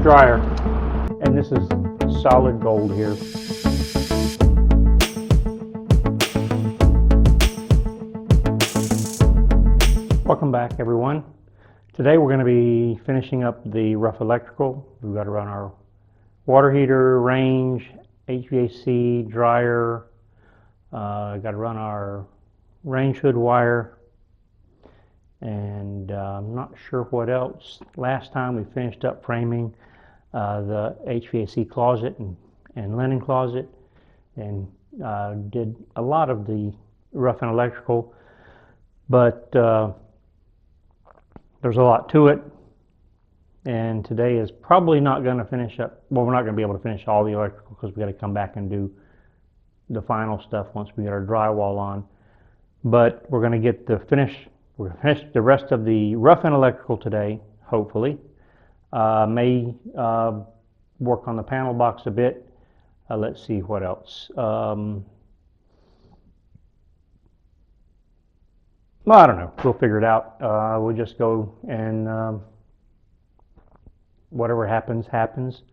dryer, and this is solid gold here. Welcome back, everyone. Today we're going to be finishing up the rough electrical. We've got to run our water heater, range, HVAC, dryer. Got to run our range hood wire, and I'm not sure what else. Last time we finished up framing the HVAC closet and linen closet, and did a lot of the rough and electrical, but there's a lot to it, and today is probably not going to finish up. Well, we're not going to be able to finish all the electrical because we got to come back and do the final stuff once we get our drywall on. But we're going to get we're going to finish the rest of the rough and electrical today, hopefully. May work on the panel box a bit. Let's see what else. Well, I don't know. We'll figure it out. We'll just go and whatever happens, happens.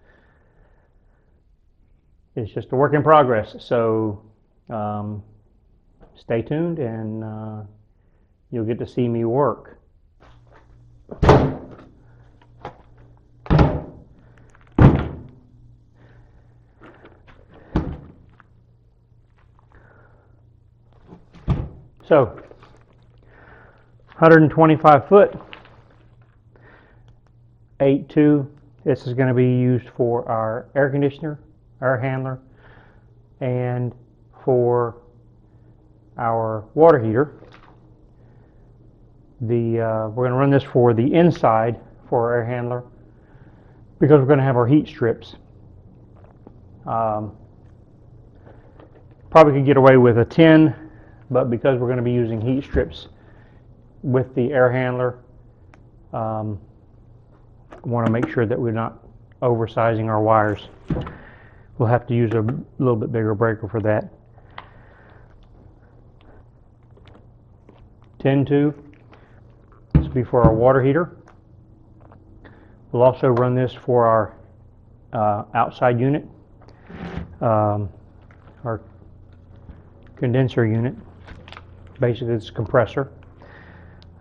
It's just a work in progress. So stay tuned, and you'll get to see me work. So 125 foot, 8.2. This is going to be used for our air conditioner, air handler, and for our water heater. We're going to run this for the inside for our air handler because we're going to have our heat strips. Probably could get away with a 10, but because we're going to be using heat strips with the air handler, want to make sure that we're not oversizing our wires. We'll have to use a little bit bigger breaker for that. 10.2. This will be for our water heater. We'll also run this for our outside unit, our condenser unit. Basically, it's a compressor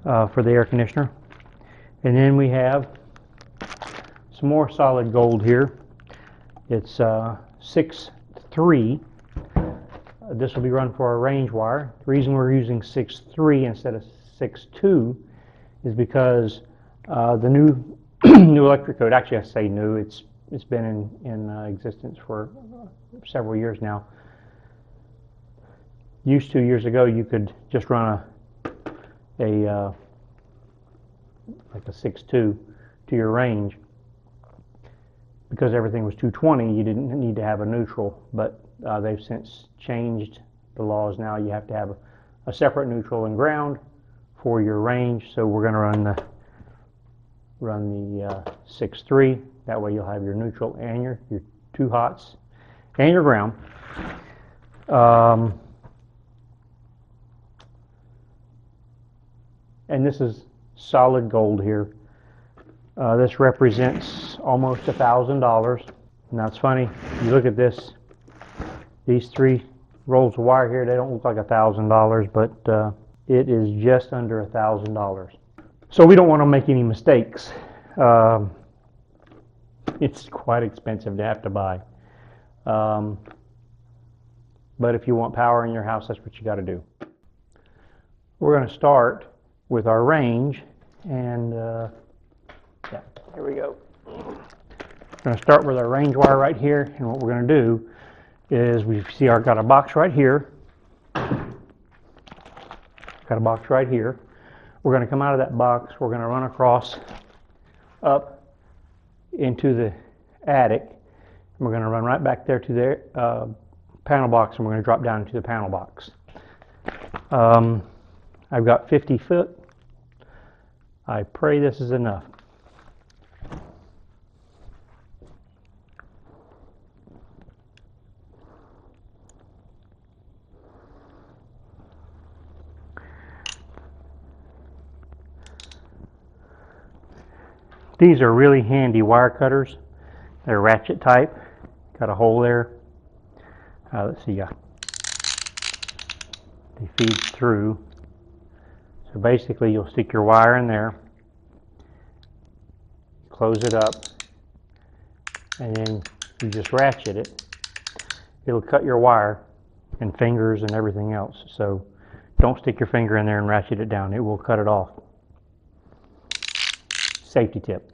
for the air conditioner. And then we have some more solid gold here. It's 6.3. This will be run for our range wire. The reason we're using 6.3 instead of 6.2 is because the new new electric code, actually I say new, it's been in existence for several years now. Used to, years ago, you could just run like a 6.2 to your range. Because everything was 220, you didn't need to have a neutral, but they've since changed the laws. Now you have to have a separate neutral and ground for your range. So we're going to run the 6.3. That way you'll have your neutral and your two hots and your ground. And this is solid gold here. This represents almost $1,000. Now it's funny, you look at this, these three rolls of wire here, they don't look like $1,000, but it is just under $1,000. So we don't want to make any mistakes. It's quite expensive to have to buy. But if you want power in your house, that's what you got to do. We're going to start with our range, and yeah, here we go. We're going to start with our range wire right here, and what we're going to do is we see got a box right here. Got a box right here. We're going to come out of that box. We're going to run across up into the attic. And we're going to run right back there to the panel box, and we're going to drop down into the panel box. I've got 50 foot. I pray this is enough. These are really handy wire cutters. They're ratchet type. Got a hole there. Let's see. They feed through. So basically, you'll stick your wire in there, close it up, and then you just ratchet it. It'll cut your wire and fingers and everything else. So don't stick your finger in there and ratchet it down. It will cut it off. Safety tip.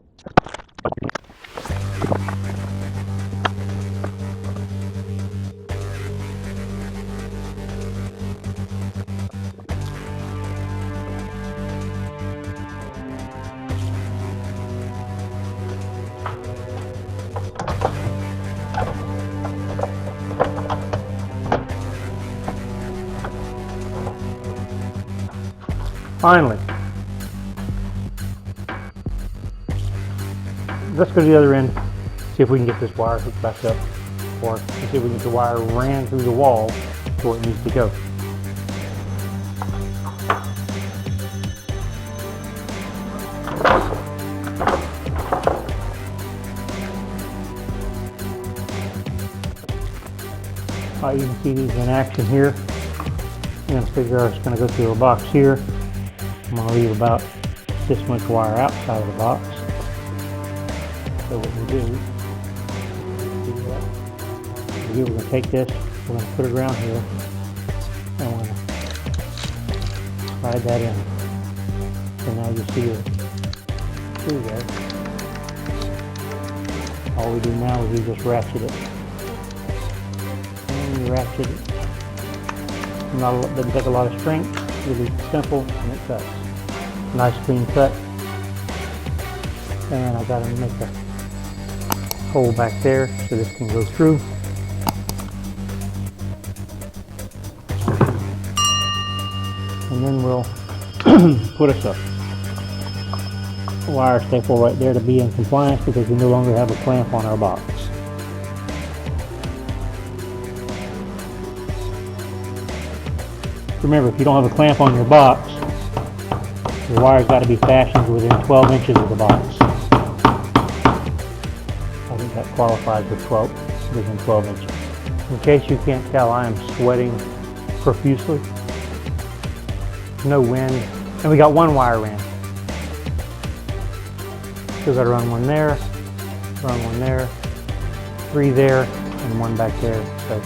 Finally, let's go to the other end, see if we can get this wire hooked back up, or see if we can get the wire ran through the wall to where it needs to go. You can see these in action here. I'm going to figure out it's going to go through a box here. I'm going to leave about this much wire outside of the box. So what we do, we're going to take this, we're going to put it around here, and we're going to slide that in. So now you see it through there. All we do now is we just ratchet it. And you ratchet it. Doesn't take a lot of strength, really simple, and it cuts. Nice clean cut. And I gotta make a hole back there so this can go through. And then we'll put us a wire staple right there to be in compliance because we no longer have a clamp on our box. Remember, if you don't have a clamp on your box, your wire's got to be fashioned within 12 inches of the box. I think that qualifies with within 12 inches. In case you can't tell, I am sweating profusely. No wind, and we got one wire ran. Still got to run one there, 3 there, and 1 back there. So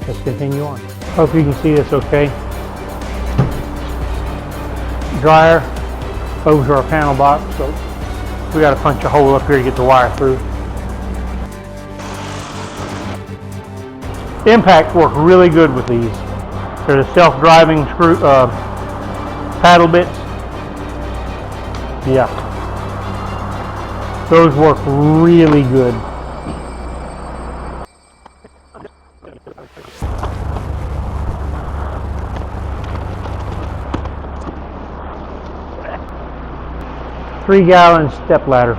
let's continue on. Hope you can see this okay. Dryer over to our panel box, so we got to punch a hole up here to get the wire through. The impacts work really good with these. They're the self-driving screw paddle bits. Yeah, those work really good. Three-gallon step ladder.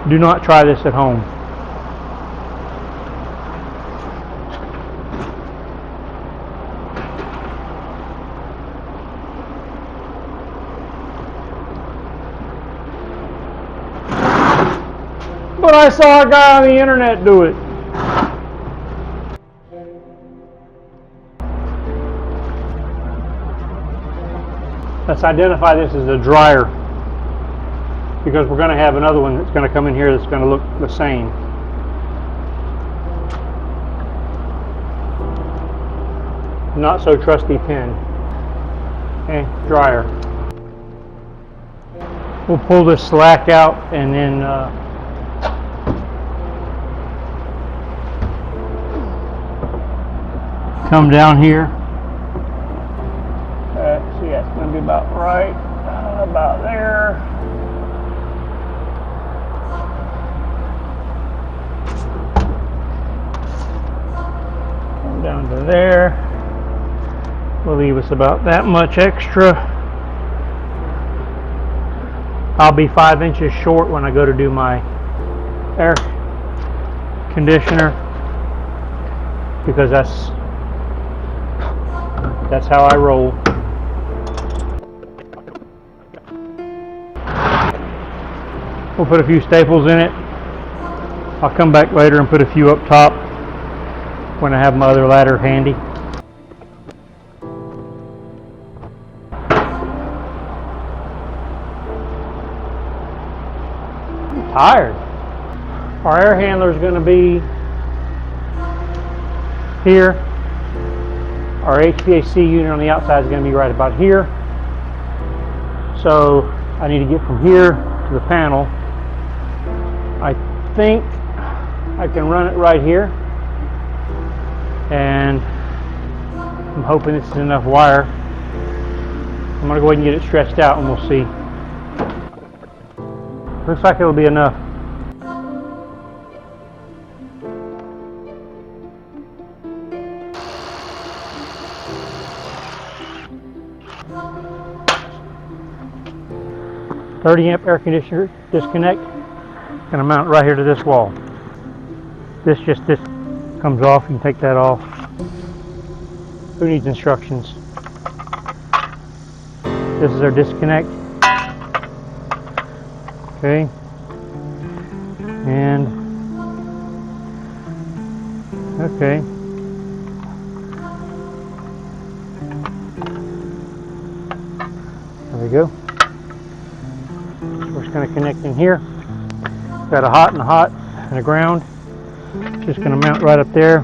Do not try this at home. But I saw a guy on the internet do it. Let's identify this as a dryer, because we're going to have another one that's going to come in here that's going to look the same. Not so trusty pen. Dryer. We'll pull this slack out and then come down here. See, that's going to be about right, about there. Come down to there. Will leave us about that much extra. I'll be 5 inches short when I go to do my air conditioner, because that's how I roll. We'll put a few staples in it. I'll come back later and put a few up top when I have my other ladder handy. I'm tired. Our air handler is going to be here. Our HVAC unit on the outside is going to be right about here. So I need to get from here to the panel. I think I can run it right here. And I'm hoping this is enough wire. I'm going to go ahead and get it stretched out and we'll see. Looks like it'll be enough. .30 amp air conditioner disconnect. Gonna mount right here to this wall. This comes off. You can take that off. Who needs instructions? This is our disconnect. Okay. And okay. There we go. We're just going to connect in here. Got a hot and a ground. Just going to mount right up there.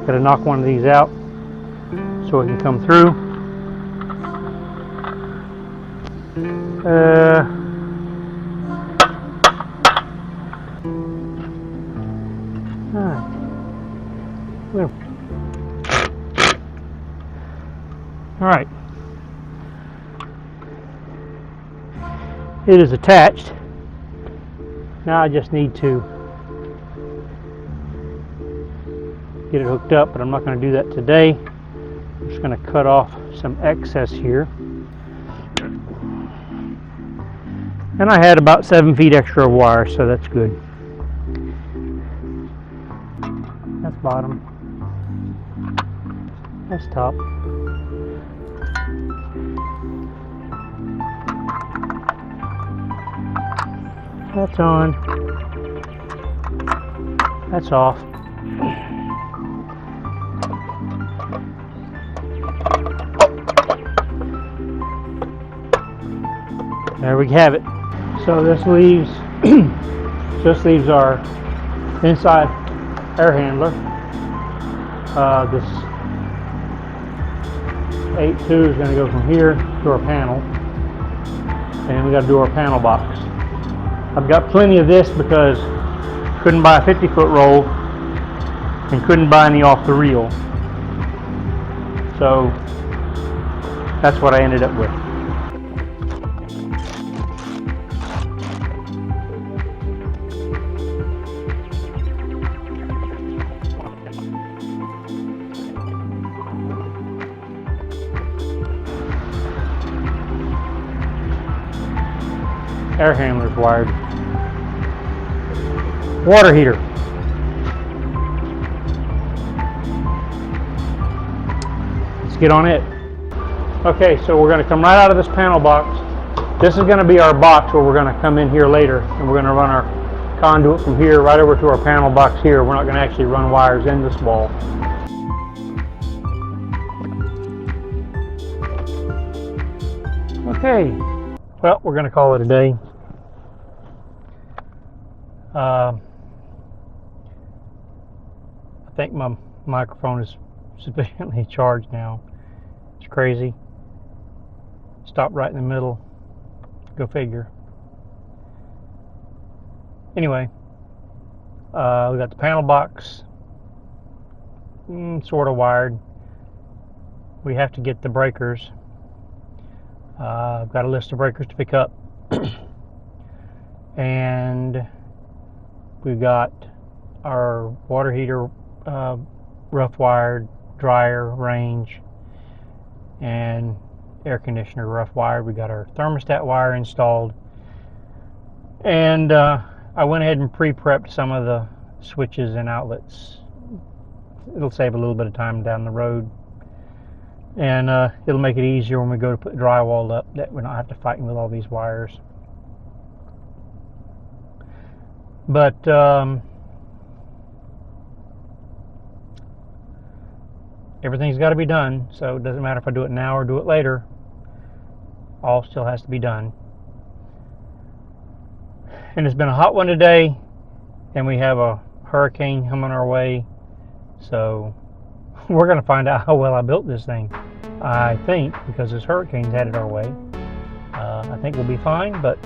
Got to knock one of these out so it can come through. All right. It is attached. Now I just need to get it hooked up, but I'm not going to do that today. I'm just going to cut off some excess here. And I had about 7 feet extra of wire, so that's good. That's bottom. That's top. That's on. That's off. There we have it. So this leaves our inside air handler. This 8.2 is going to go from here to our panel, and we got to do our panel box. I've got plenty of this because couldn't buy a 50-foot roll and couldn't buy any off the reel. So that's what I ended up with. Air handler's wired. Water heater. Let's get on it. Okay, so we're going to come right out of this panel box. This is going to be our box where we're going to come in here later, and we're going to run our conduit from here right over to our panel box here. We're not going to actually run wires in this wall. Okay, well, we're going to call it a day. I think my microphone is sufficiently charged now. It's crazy. Stop right in the middle. Go figure. Anyway, we got the panel box sort of wired. We have to get the breakers. I've got a list of breakers to pick up. And we've got our water heater rough wired, dryer range, and air conditioner rough wired. We got our thermostat wire installed, and I went ahead and pre-prepped some of the switches and outlets. It'll save a little bit of time down the road, and it'll make it easier when we go to put drywall up, that we don't have to fight with all these wires. But everything's got to be done, so it doesn't matter if I do it now or do it later. All still has to be done. And it's been a hot one today, and we have a hurricane coming our way, so we're going to find out how well I built this thing. I think, because this hurricane's headed our way, I think we'll be fine, but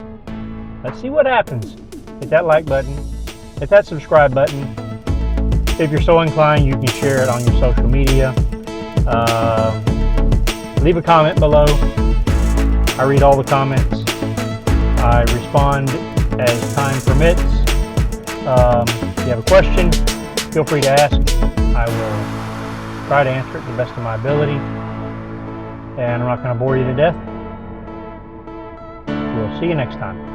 let's see what happens. Hit that like button, hit that subscribe button. If you're so inclined, you can share it on your social media. Leave a comment below. I read all the comments. I respond as time permits. If you have a question, feel free to ask. I will try to answer it to the best of my ability. And I'm not going to bore you to death. We'll see you next time.